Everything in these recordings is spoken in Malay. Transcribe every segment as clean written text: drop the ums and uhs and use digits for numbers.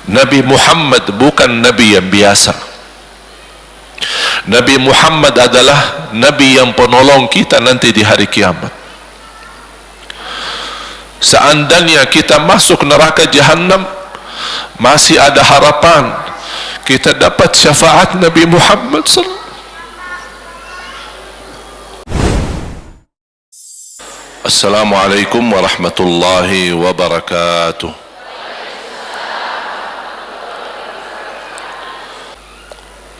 Nabi Muhammad bukan Nabi yang biasa. Nabi Muhammad adalah Nabi yang penolong kita nanti di hari kiamat. Seandainya kita masuk neraka Jahannam, masih ada harapan kita dapat syafaat Nabi Muhammad sallallahu. Assalamualaikum warahmatullahi wabarakatuh.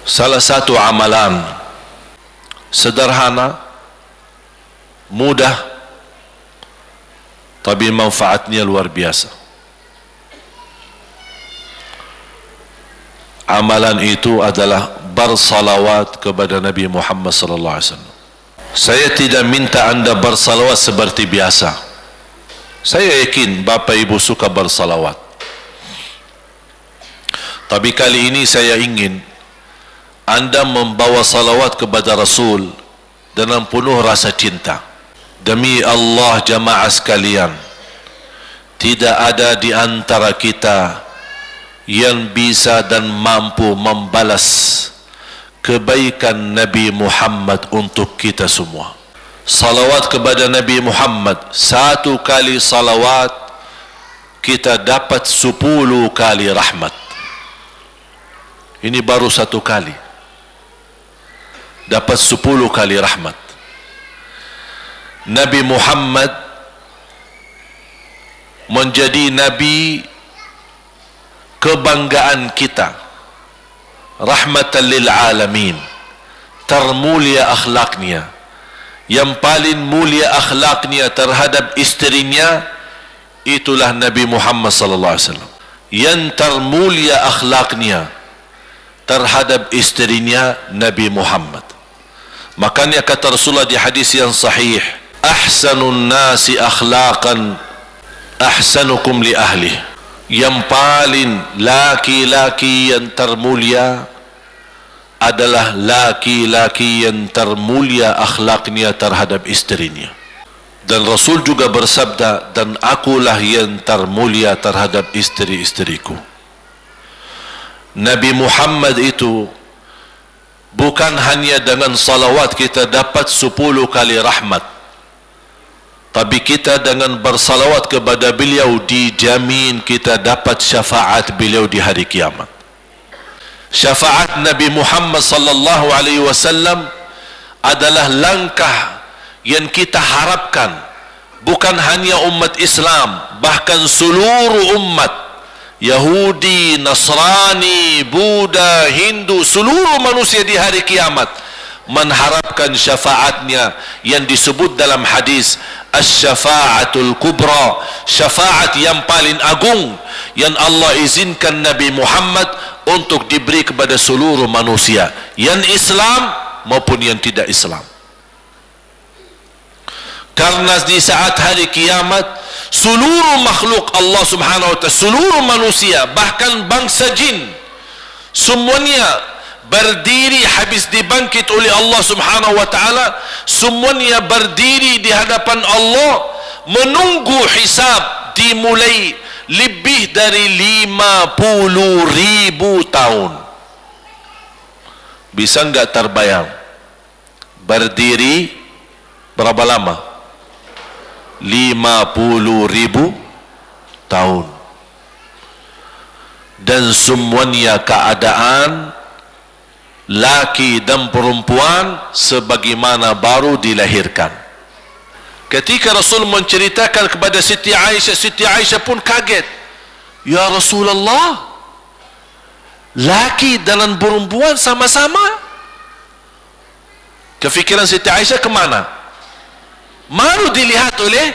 Salah satu amalan sederhana, mudah, tapi manfaatnya luar biasa. Amalan itu adalah bersalawat kepada Nabi Muhammad sallallahu alaihi wasallam. Saya tidak minta anda bersalawat seperti biasa. Saya yakin Bapak Ibu suka bersalawat. Tapi kali ini saya ingin anda membawa salawat kepada Rasul dengan penuh rasa cinta. Demi Allah jamaah sekalian, tidak ada di antara kita yang bisa dan mampu membalas kebaikan Nabi Muhammad untuk kita semua. Salawat kepada Nabi Muhammad, satu kali salawat kita dapat 10 kali rahmat. Ini baru satu kali, dapat 10 kali rahmat. Nabi Muhammad menjadi Nabi kebanggaan kita, rahmatan lil alamin, termulia akhlaknya. Yang paling mulia akhlaknya terhadap istrinya itulah Nabi Muhammad sallallahu alaihi wasallam. Yang termulia akhlaknya terhadap istrinya Nabi Muhammad. Makanya kata Rasulullah di hadis yang sahih, ahsanun nasi akhlaqan ahsanukum li ahlih. Yang paling laki-laki yang termulia adalah laki-laki yang termulia akhlaknya terhadap istrinya. Dan Rasul juga bersabda, dan akulah yang termulia terhadap istri-istriku. Nabi Muhammad itu bukan hanya dengan salawat kita dapat 10 kali rahmat, tapi kita dengan bersalawat kepada beliau dijamin kita dapat syafaat beliau di hari kiamat. Syafaat Nabi Muhammad sallallahu alaihi wasallam adalah langkah yang kita harapkan, bukan hanya umat Islam, bahkan seluruh umat, Yahudi, Nasrani, Buddha, Hindu, seluruh manusia di hari kiamat mengharapkan syafaatnya yang disebut dalam hadis asy-syafa'atul kubra, syafaat yang paling agung yang Allah izinkan Nabi Muhammad untuk diberi kepada seluruh manusia, yang Islam maupun yang tidak Islam. Karena di saat hari kiamat seluruh makhluk Allah subhanahu wa ta'ala, seluruh manusia, bahkan bangsa jin, semuanya berdiri habis dibangkit oleh Allah subhanahu wa ta'ala, semuanya berdiri di hadapan Allah menunggu hisab dimulai lebih dari 50.000 tahun. Bisa enggak terbayang berdiri berapa lama? 50.000 tahun. Dan semuanya keadaan laki dan perempuan sebagaimana baru dilahirkan. Ketika Rasul menceritakan kepada Siti Aisyah pun kaget. Ya Rasulullah, laki dan perempuan sama-sama. Kefikiran Siti Aisyah kemana? Malu dilihat oleh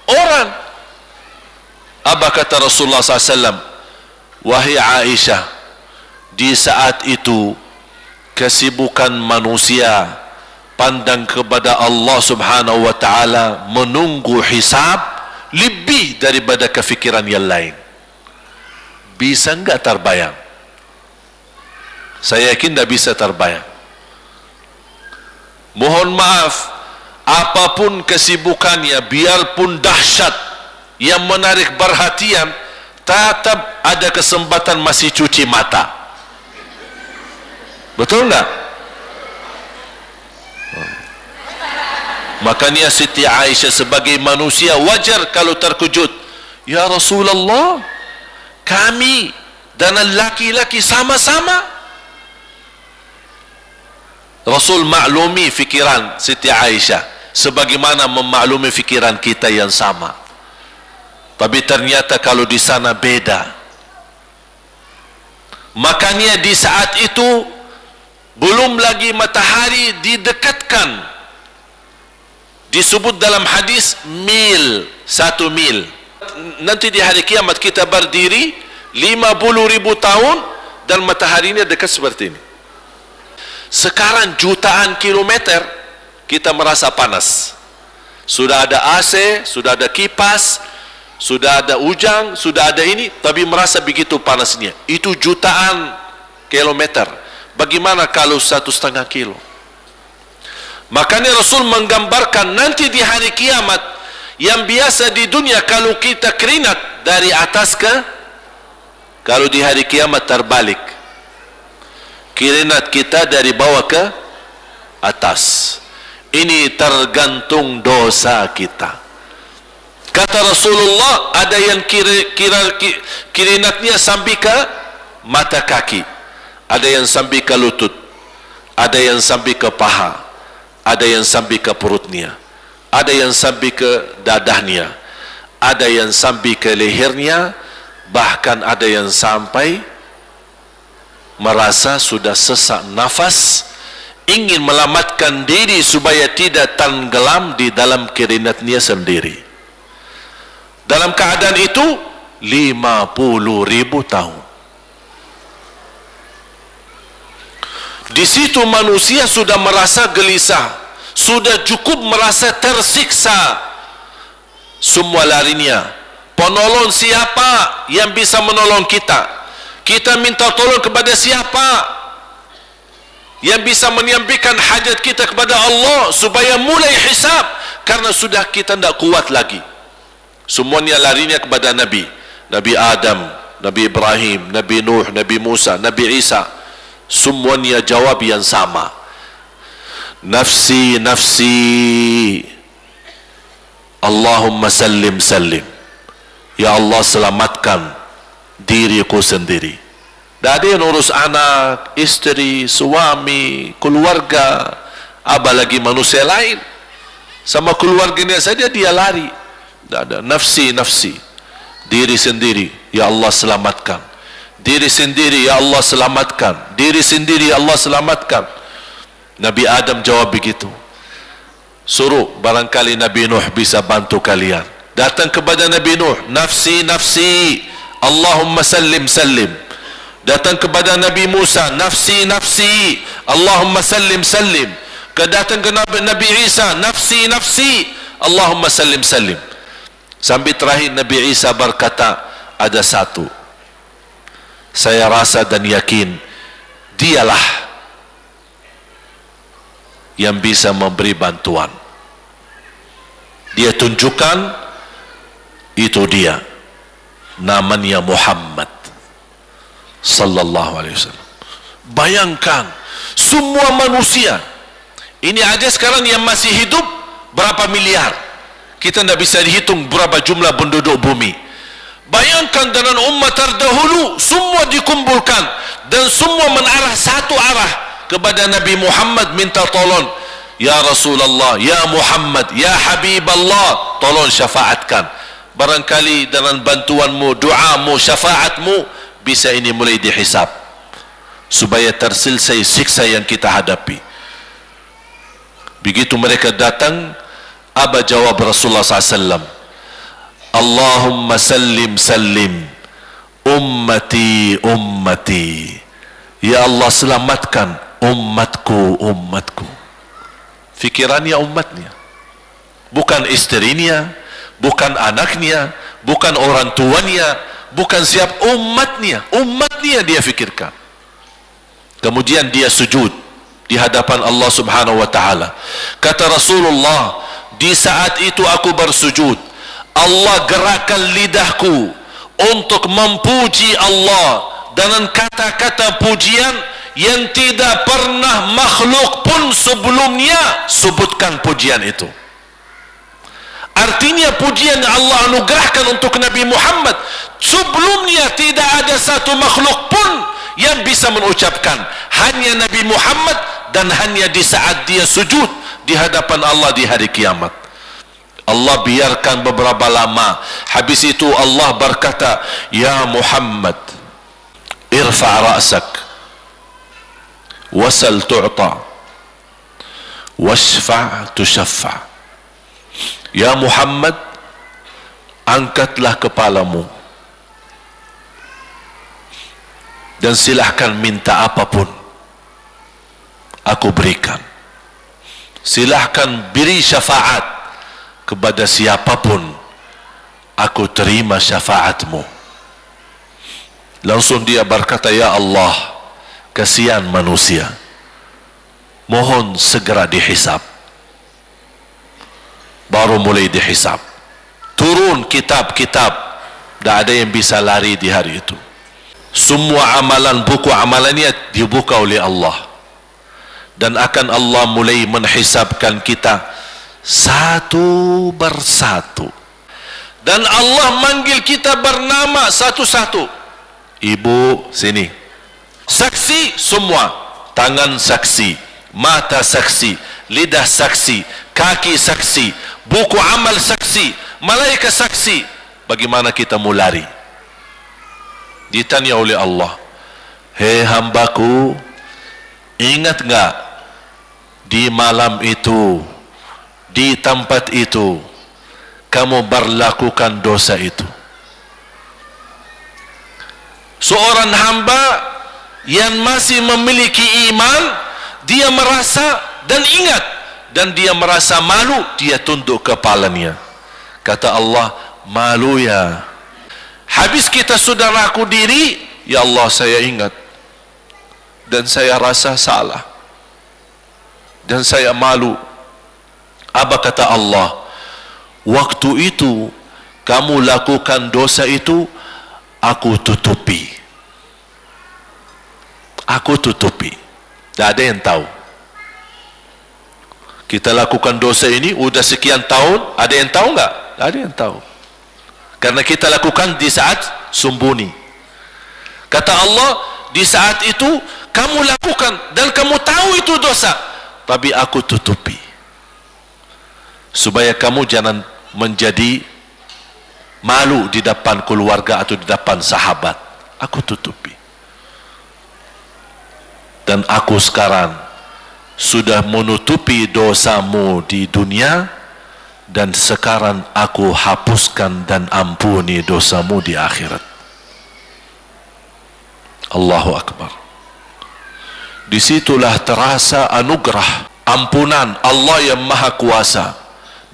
orang. Apa kata Rasulullah SAW? Wahai Aisyah, di saat itu kesibukan manusia pandang kepada Allah subhanahu wa ta'ala menunggu hisab lebih daripada kefikiran yang lain. Bisa enggak terbayang? Saya yakin tidak bisa terbayang. Mohon maaf, apapun kesibukannya, biarpun dahsyat yang menarik perhatian, tetap ada kesempatan masih cuci mata. Betul enggak? Makanya Siti Aisyah sebagai manusia wajar kalau terkejut. Ya Rasulullah, kami dan laki-laki sama-sama. Rasul maklumi fikiran Siti Aisyah sebagaimana memaklumi fikiran kita yang sama. Tapi ternyata kalau di sana beda. Makanya di saat itu belum lagi matahari didekatkan. Disebut dalam hadis mil, 1 mil. Nanti di hari kiamat kita berdiri 50.000 tahun dan mataharinya dekat seperti ini. Sekarang jutaan kilometer kita merasa panas. Sudah ada AC, sudah ada kipas, sudah ada ujang, sudah ada ini, tapi merasa begitu panasnya. Itu jutaan kilometer. Bagaimana kalau 1,5 kilo? Makanya Rasul menggambarkan nanti di hari kiamat, yang biasa di dunia kalau kita keringat dari atas ke, kalau di hari kiamat terbalik, keringat kita dari bawah ke atas. Ini tergantung dosa kita. Kata Rasulullah, ada yang keringatnya sampai ke mata kaki, ada yang sampai ke lutut, ada yang sampai ke paha, ada yang sampai ke perutnya, ada yang sampai ke dadahnya, ada yang sampai ke lehernya, bahkan ada yang sampai merasa sudah sesak nafas, ingin melamatkan diri supaya tidak tenggelam di dalam keringatnya sendiri. Dalam keadaan itu 50.000 tahun. Di situ manusia sudah merasa gelisah, sudah cukup merasa tersiksa. Semua larinya, penolong siapa yang bisa menolong kita? Kita minta tolong kepada siapa yang bisa menyampaikan hajat kita kepada Allah supaya mulai hisab? Karena sudah kita tidak kuat lagi. Semuanya larinya kepada Nabi, Nabi Adam, Nabi Ibrahim, Nabi Nuh, Nabi Musa, Nabi Isa. Semuanya jawab yang sama, nafsi, nafsi, Allahumma sallim, sallim. Ya Allah, selamatkan diriku sendiri. Tak ada yang urus anak, istri, suami, keluarga, apalagi manusia lain. Sama keluarganya saja dia lari. Tak ada. Nafsi, nafsi, diri sendiri, ya Allah selamatkan. Diri sendiri, ya Allah selamatkan. Diri sendiri, ya Allah selamatkan. Nabi Adam jawab begitu. Suruh barangkali Nabi Nuh bisa bantu kalian. Datang kepada Nabi Nuh, nafsi, nafsi, Allahumma sallim, sallim. Datang kepada Nabi Musa, nafsi, nafsi, Allahumma sallim, sallim. Datang ke Nabi Isa, nafsi, nafsi, Allahumma sallim, sallim. Sampai terakhir Nabi Isa berkata, ada satu, saya rasa dan yakin dialah yang bisa memberi bantuan. Dia tunjukkan, itu dia, namanya Muhammad sallallahu alaihi wasallam. Bayangkan semua manusia ini aja sekarang yang masih hidup berapa miliar, kita tidak bisa dihitung berapa jumlah penduduk bumi. Bayangkan dengan umat terdahulu semua dikumpulkan dan semua menarah satu arah kepada Nabi Muhammad, minta tolong, ya Rasulullah, ya Muhammad, ya Habiballah, tolong syafaatkan. Barangkali dengan bantuanmu, doamu, syafaatmu bisa ini mulai dihisab supaya terselesai siksa yang kita hadapi. Begitu mereka datang, apa jawab Rasulullah SAW? Allahumma sallim, sallim, ummati, ummati. Ya Allah selamatkan umatku, umatku. Fikirannya umatnya, bukan istrinya, bukan anaknya, bukan orang tuanya, bukan siap, umatnya, umatnya dia fikirkan. Kemudian dia sujud di hadapan Allah Subhanahu wa taala. Kata Rasulullah, di saat itu aku bersujud, Allah gerakkan lidahku untuk memuji Allah dengan kata-kata pujian yang tidak pernah makhluk pun sebelumnya sebutkan pujian itu. Artinya pujian yang Allah anugerahkan untuk Nabi Muhammad sebelumnya tidak ada satu makhluk pun yang bisa mengucapkan, hanya Nabi Muhammad, dan hanya di saat dia sujud di hadapan Allah di hari kiamat. Allah biarkan beberapa lama, habis itu Allah berkata, ya Muhammad, irfa' ra'sak wasal tu'ta washfa' tushaffa. Ya Muhammad, angkatlah kepalamu dan silahkan minta apapun, aku berikan. Silahkan beri syafaat kepada siapapun, aku terima syafaatmu. Langsung dia berkata, ya Allah, kasihan manusia, mohon segera dihisab. Baru mulai dihisab, turun kitab-kitab, tidak ada yang bisa lari di hari itu. Semua amalan, buku amalannya dibuka oleh Allah, dan akan Allah mulai menghisabkan kita satu persatu. Dan Allah manggil kita bernama satu-satu. Ibu, sini. Saksi semua, tangan saksi, mata saksi, lidah saksi, kaki saksi, buku amal saksi, malaikat saksi. Bagaimana kita mau lari? Ditanya oleh Allah, hei hambaku, ingat enggak di malam itu, di tempat itu, kamu berlakukan dosa itu? Seorang hamba yang masih memiliki iman, dia merasa dan ingat, dan dia merasa malu, dia tunduk kepalanya. Kata Allah, malu ya. Habis kita sudah raku diri, ya Allah, saya ingat dan saya rasa salah dan saya malu. Apa kata Allah? Waktu itu kamu lakukan dosa itu, aku tutupi. Aku tutupi. Tidak ada yang tahu. Kita lakukan dosa ini udah sekian tahun, ada yang tahu enggak? Tidak ada yang tahu. Karena kita lakukan di saat sembunyi. Kata Allah, di saat itu kamu lakukan dan kamu tahu itu dosa, tapi aku tutupi supaya kamu jangan menjadi malu di depan keluarga atau di depan sahabat. Aku tutupi. Dan aku sekarang sudah menutupi dosamu di dunia, dan sekarang aku hapuskan dan ampuni dosamu di akhirat. Allahu Akbar. Disitulah terasa anugerah ampunan Allah yang maha kuasa.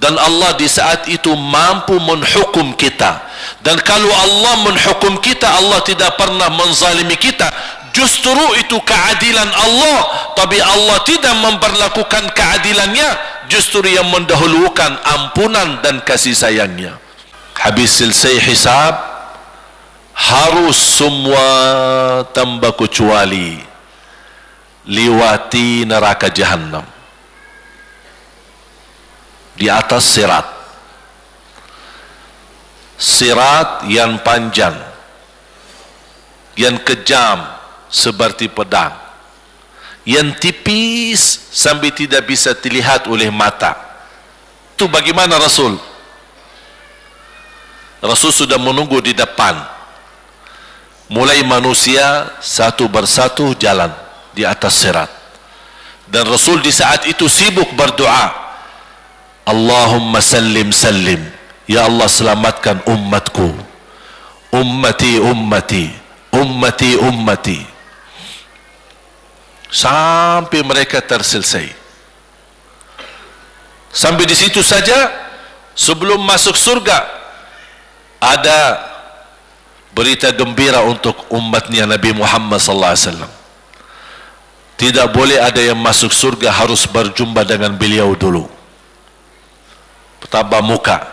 Dan Allah di saat itu mampu menghukum kita. Dan kalau Allah menghukum kita, Allah tidak pernah menzalimi kita. Justru itu keadilan Allah. Tapi Allah tidak memperlakukan keadilannya, justru yang mendahulukan ampunan dan kasih sayangnya. Habis selesai hisab, harus semua tanpa kecuali liwati neraka Jahannam di atas sirat. Sirat yang panjang, yang kejam seperti pedang, yang tipis sampai tidak bisa dilihat oleh mata. Itu bagaimana Rasul? Rasul sudah menunggu di depan. Mulai manusia satu persatu jalan di atas sirat. Dan Rasul di saat itu sibuk berdoa, Allahumma sallim sallim, ya Allah selamatkan umatku, ummati ummati, ummati ummati, sampai mereka terselesai. Sampai di situ saja. Sebelum masuk surga, ada berita gembira untuk umatnya Nabi Muhammad sallallahu alaihi wasallam. Tidak boleh ada yang masuk surga harus berjumpa dengan beliau dulu, tatap muka,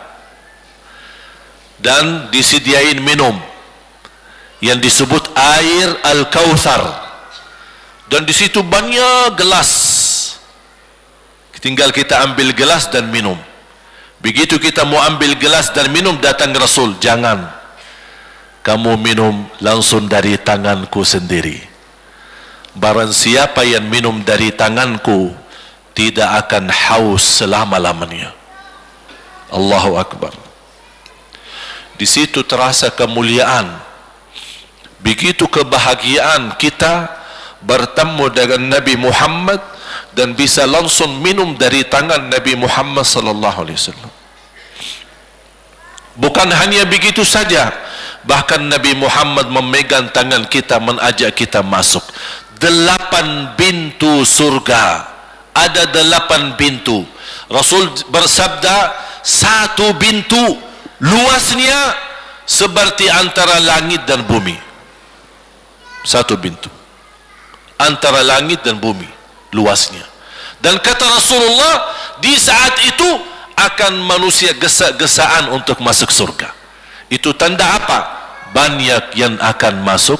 dan disediain minum yang disebut air Al-Kautsar, dan di situ banyak gelas. Tinggal kita ambil gelas dan minum. Begitu kita mau ambil gelas dan minum, datang Rasul, jangan kamu minum langsung dari tanganku sendiri. Barang siapa yang minum dari tanganku tidak akan haus selama-lamanya. Allahu Akbar. Di situ terasa kemuliaan. Begitu kebahagiaan kita bertemu dengan Nabi Muhammad dan bisa langsung minum dari tangan Nabi Muhammad sallallahu alaihi wasallam. Bukan hanya begitu saja, bahkan Nabi Muhammad memegang tangan kita, mengajak kita masuk 8 pintu surga. Ada 8 pintu. Rasul bersabda, 1 pintu luasnya seperti antara langit dan bumi. 1 pintu antara langit dan bumi luasnya. Dan kata Rasulullah, di saat itu akan manusia gesa-gesaan untuk masuk surga. Itu tanda apa? Banyak yang akan masuk.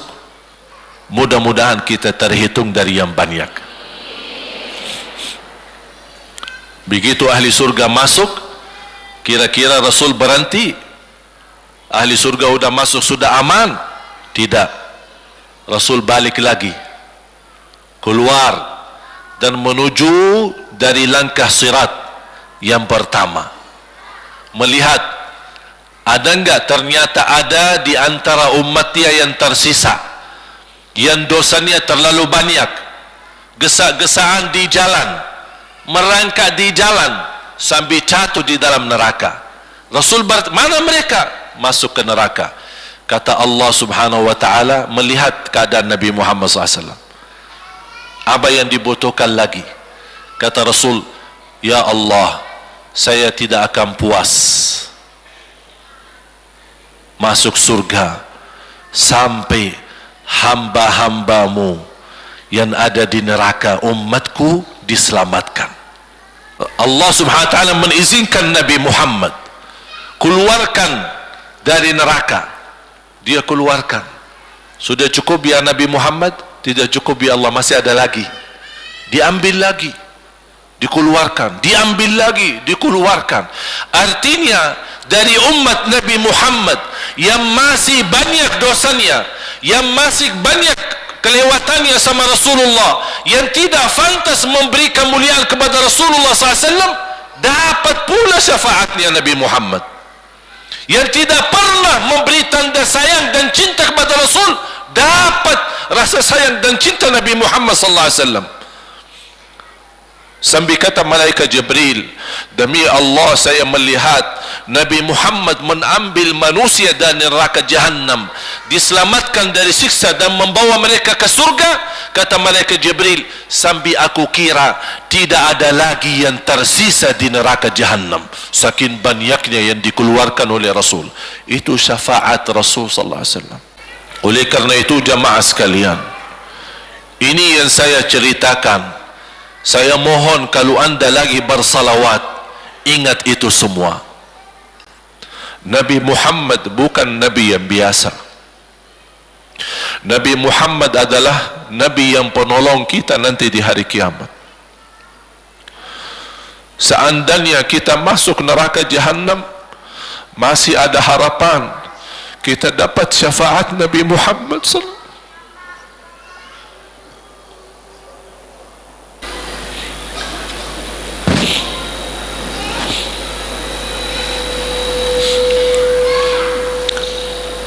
Mudah-mudahan kita terhitung dari yang banyak. Begitu ahli surga masuk, kira-kira Rasul berhenti? Ahli surga sudah masuk, sudah aman? Tidak. Rasul balik lagi, keluar dan menuju dari langkah sirat yang pertama, melihat ada enggak, ternyata ada di antara umatnya yang tersisa, yang dosanya terlalu banyak, gesa-gesaan di jalan, merangkak di jalan sambil jatuh di dalam neraka. Rasul mana mereka? Masuk ke neraka. Kata Allah Subhanahu wa ta'ala, melihat keadaan Nabi Muhammad SAW, apa yang dibutuhkan lagi? Kata Rasul, ya Allah, saya tidak akan puas masuk surga sampai hamba-hambamu yang ada di neraka, umatku, diselamatkan. Allah Subhanahu wa ta'ala mengizinkan Nabi Muhammad keluarkan dari neraka. Dia keluarkan. Sudah cukup ya Nabi Muhammad? Tidak cukup ya Allah, masih ada lagi. Diambil lagi, dikeluarkan, diambil lagi, dikeluarkan. Artinya dari umat Nabi Muhammad yang masih banyak dosanya, yang masih banyak kelewatannya sama Rasulullah, yang tidak pantas memberi kemuliaan kepada Rasulullah SAW, dapat pula syafaatnya Nabi Muhammad. Yang tidak pernah memberi tanda sayang dan cinta kepada Rasul, dapat rasa sayang dan cinta Nabi Muhammad sallallahu alaihi wasallam. Sambil kata malaikat Jibril, demi Allah saya melihat Nabi Muhammad mengambil manusia dari neraka Jahannam, diselamatkan dari siksa dan membawa mereka ke surga. Kata malaikat Jibril, sambil aku kira tidak ada lagi yang tersisa di neraka Jahannam, saking banyaknya yang dikeluarkan oleh Rasul. Itu syafaat Rasul sallallahu alaihi wasallam. Oleh karena itu jamaah sekalian, ini yang saya ceritakan. Saya mohon kalau anda lagi bersalawat, ingat itu semua. Nabi Muhammad bukan Nabi yang biasa. Nabi Muhammad adalah Nabi yang penolong kita nanti di hari kiamat. Seandainya kita masuk neraka Jahannam, masih ada harapan kita dapat syafaat Nabi Muhammad sallallahu.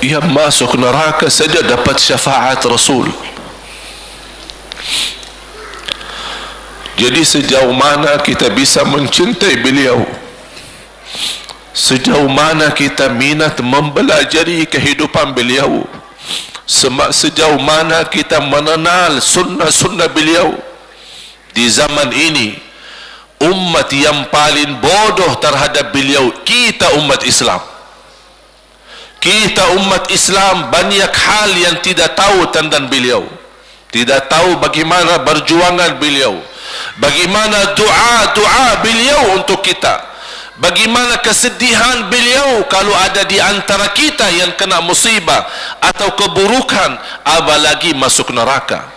Yang masuk neraka saja dapat syafaat Rasul. Jadi sejauh mana kita bisa mencintai beliau, sejauh mana kita minat mempelajari kehidupan beliau, sejauh mana kita mengenal sunnah-sunnah beliau. Di zaman ini, umat yang paling bodoh terhadap beliau, kita umat Islam. Kita umat Islam banyak hal yang tidak tahu tentang beliau, tidak tahu bagaimana berjuangan beliau, bagaimana doa-doa beliau untuk kita, bagaimana kesedihan beliau kalau ada di antara kita yang kena musibah atau keburukan, apalagi masuk neraka.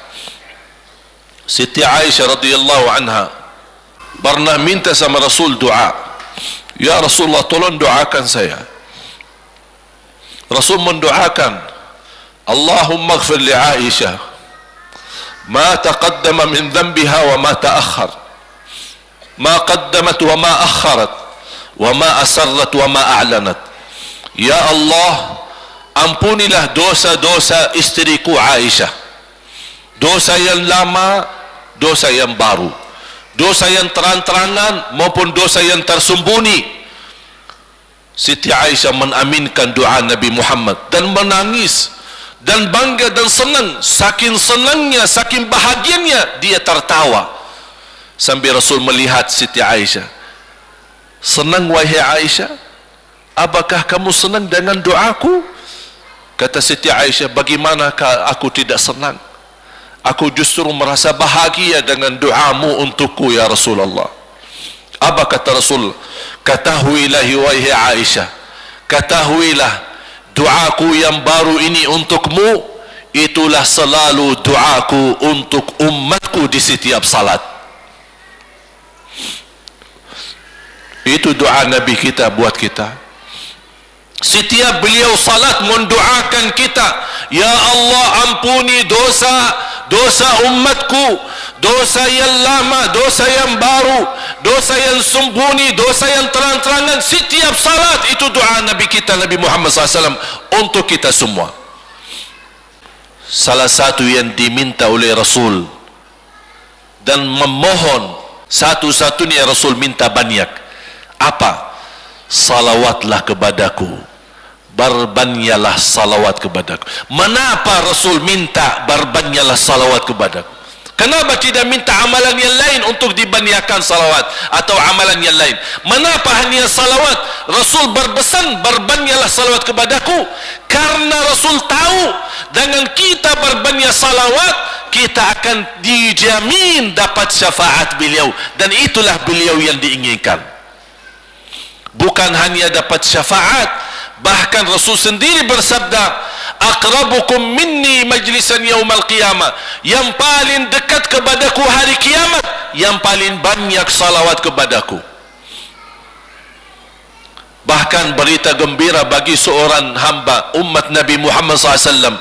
Siti Aisyah radhiyallahu anha pernah minta sama Rasul doa, ya Rasulullah tolong doakan saya. Rasul mendoakan, Allahumma ighfir li Aisyah ma taqaddama min dhanbiha wa ma ta'akhkhar, ma qaddamat wa ma akharat, wa ma asarrat wa ma a'lanat. Ya Allah, ampunilah dosa-dosa istriku Aisyah, dosa yang lama, dosa yang baru, dosa yang terang-terangan maupun dosa yang tersembunyi. Siti Aisyah menaminkan doa Nabi Muhammad dan menangis dan bangga dan senang. Saking senangnya, saking bahagianya, dia tertawa sambil Rasul melihat Siti Aisyah. Senang wahai Aisyah? Apakah kamu senang dengan doaku? Kata Siti Aisyah, bagaimanakah aku tidak senang? Aku justru merasa bahagia dengan doamu untukku ya Rasulullah. Apa kata Rasul? Ketahuilah wahai Aisyah, ketahuilah doaku yang baru ini untukmu, itulah selalu doaku untuk umatku di setiap salat. Itu doa Nabi kita buat kita. Setiap beliau salat mendoakan kita, ya Allah ampuni dosa umatku, dosa yang lama, dosa yang baru, dosa yang sembunyi, dosa yang terang-terangan. Setiap salat itu doa Nabi kita, Nabi Muhammad SAW untuk kita semua. Salah satu yang diminta oleh Rasul dan memohon, satu-satunya Rasul minta banyak, apa? Salawatlah kepadaku, berbanyalah salawat kepadaku. Mengapa Rasul minta berbanyalah salawat kepadaku? Kenapa tidak minta amalan yang lain untuk dibanyakan salawat atau amalan yang lain? Mengapa hanya salawat? Rasul berpesan berbanyalah salawat kepadaku karena Rasul tahu dengan kita berbanyak salawat kita akan dijamin dapat syafaat beliau, dan itulah beliau yang diinginkan. Bukan hanya dapat syafaat, bahkan Rasul sendiri bersabda, aqrabukum minni majlisan yaumal qiyamah, yang paling dekat kepadaku hari kiamat, yang paling banyak salawat kepadaku. Bahkan berita gembira bagi seorang hamba umat Nabi Muhammad SAW,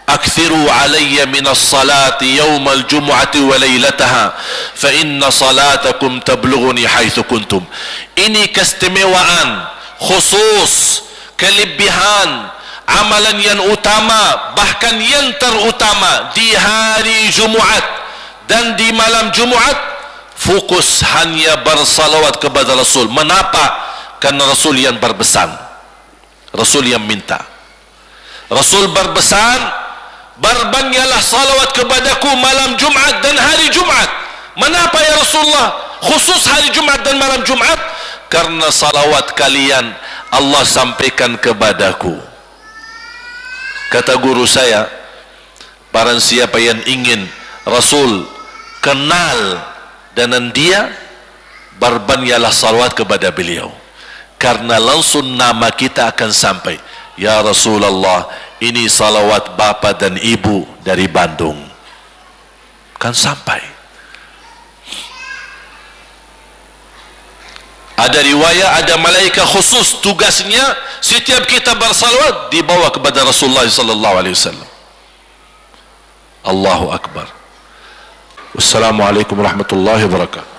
akthiru alayya minas salati yaumal jumu'ati wa laylataha fa inna salatakum tablughuni haitsu kuntum. Ini keistimewaan khusus, kelebihan, amalan yang utama, bahkan yang terutama di hari Jumaat dan di malam Jumaat, fokus hanya bersalawat kepada Rasul. Mengapa? Karena Rasul yang berpesan, Rasul yang minta. Rasul berpesan, berbanyaklah salawat kepadaku malam Jumaat dan hari Jumaat. Mengapa ya Rasulullah khusus hari Jumaat dan malam Jumaat? Karena salawat kalian Allah sampaikan kepadaku. Kata guru saya, barang siapa yang ingin Rasul kenal dengan dia, berbanyaklah salawat kepada beliau, karena langsung nama kita akan sampai. Ya Rasulullah, ini salawat bapa dan ibu dari Bandung, kan sampai. Ada riwayat, ada malaikat khusus tugasnya setiap kita bersalawat dibawa kepada Rasulullah SAW. Allahu Akbar. Wassalamualaikum warahmatullahi wabarakatuh.